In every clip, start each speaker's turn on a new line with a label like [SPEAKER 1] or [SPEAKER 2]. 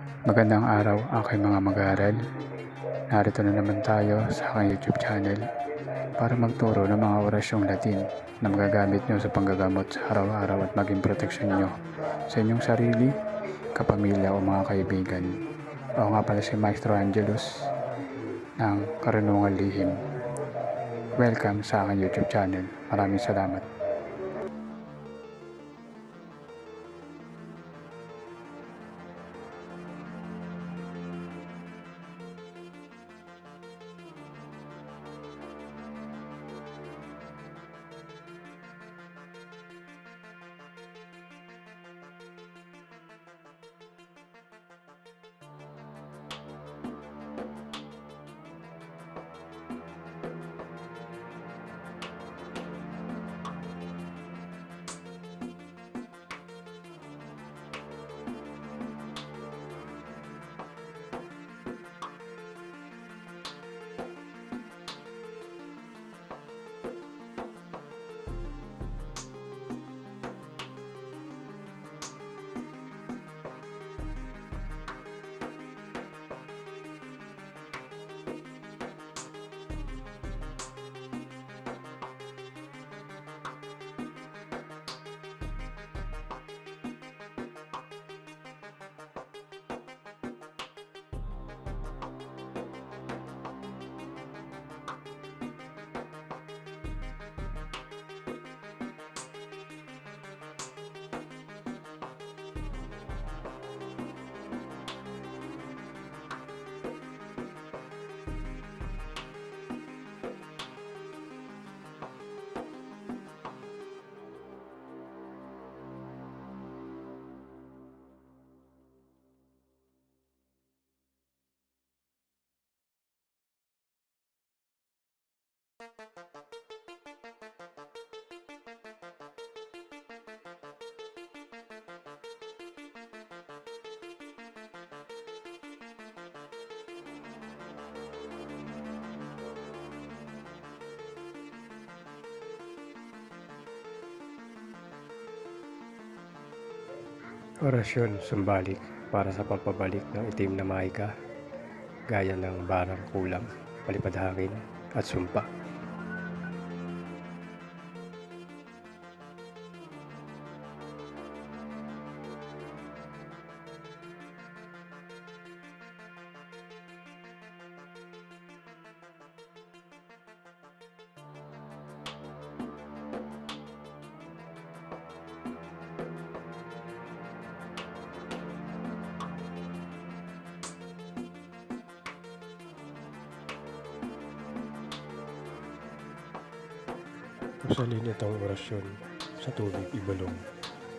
[SPEAKER 1] Magandang araw aking mga mag-aaral. Narito na naman tayo sa aking YouTube channel para magturo ng mga orasyong Latin na magagamit nyo sa panggagamot sa araw-araw at maging proteksyon nyo sa inyong sarili, kapamilya o mga kaibigan. Ako nga pala si Maestro Angelus ng Karunungan Lihim. Welcome sa aking YouTube channel. Maraming salamat. Orasyon sumbalik para sa pampabalik ng itim na mahika, gaya ng barang kulam, palipad hangin at sumpa. Usalin itong orasyon sa tubig ibalong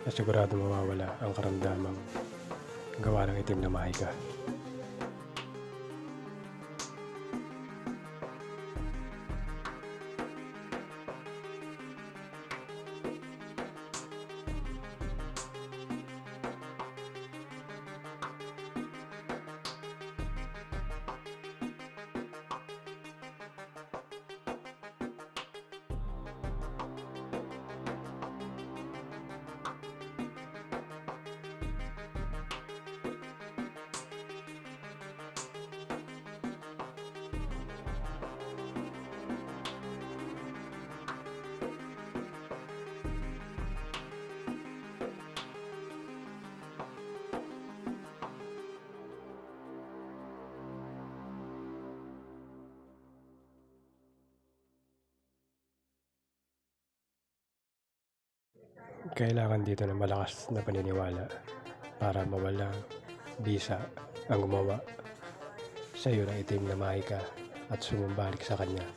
[SPEAKER 1] na sigurado mawawala ang karamdamang gawa ng itim na mahika. Kailangan dito ng malakas na paniniwala para mawala bisa ang gumawa sa iyo ng itim na mahika at sumumbalik sa kanya.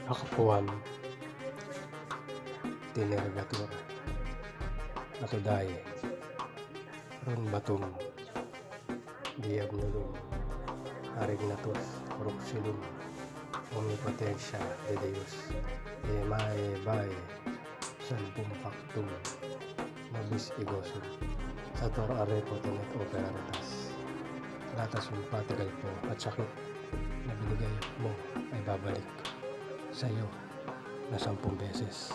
[SPEAKER 2] Akapuam, Tinergatur, Atudaye, Ron Batum, Diabnulum, Arignatus, Ruxilum, Omnipotensya de Deus, Emae Bae, Salbum Factum, Nobis Igosum, Sator Arepo Tenet Operatas, Latas Patigal po at sakit na binigay mo ay babalik sa iyo na 10 beses.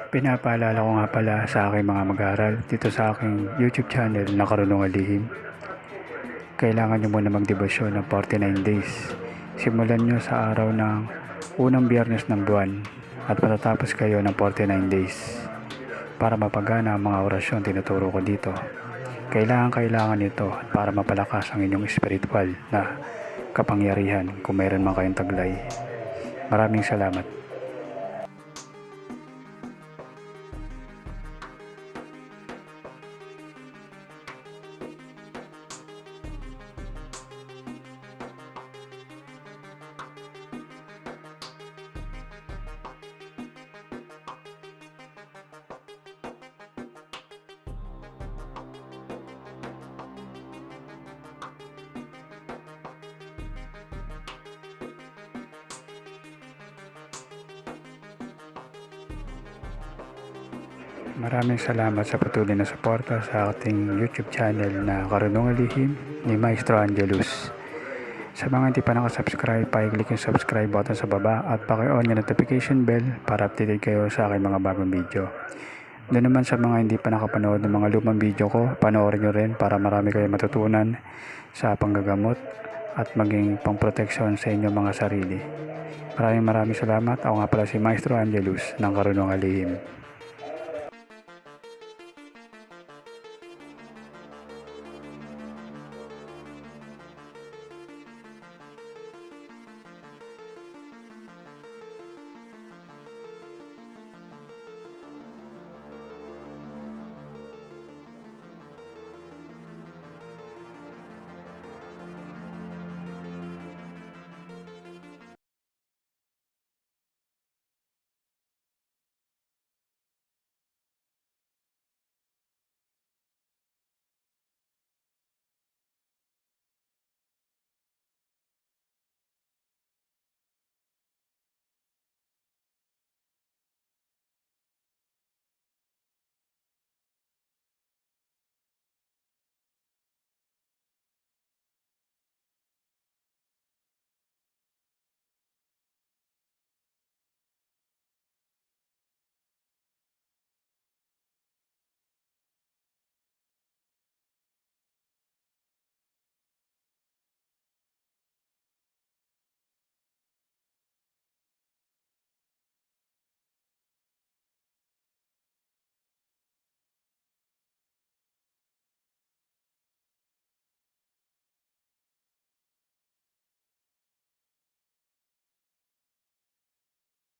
[SPEAKER 1] Pinapaalala ko nga pala sa aking mga mag-aaral dito sa aking YouTube channel na Karunungan Lihim. Kailangan nyo muna magdebosyon ng 49 days. Simulan nyo sa araw ng unang biyernes ng buwan at patatapos kayo ng 49 days para mapagana ang mga orasyon tinuturo ko dito. Kailangan ito para mapalakas ang inyong spiritual na kapangyarihan kung mayroon man kayong taglay. Maraming salamat. Maraming salamat sa patuloy na suporta sa ating YouTube channel na Karunungan Lihim ni Maestro Angelus. Sa mga hindi pa nakasubscribe, pa-click yung subscribe button sa baba at paki-on yung notification bell para updated kayo sa aking mga bagong video. Doon naman sa mga hindi pa nakapanood ng mga lumang video ko, panoorin nyo rin para marami kayong matutunan sa panggagamot at maging pangproteksyon sa inyong mga sarili. Maraming salamat. Ako nga pala si Maestro Angelus ng Karunungan Lihim.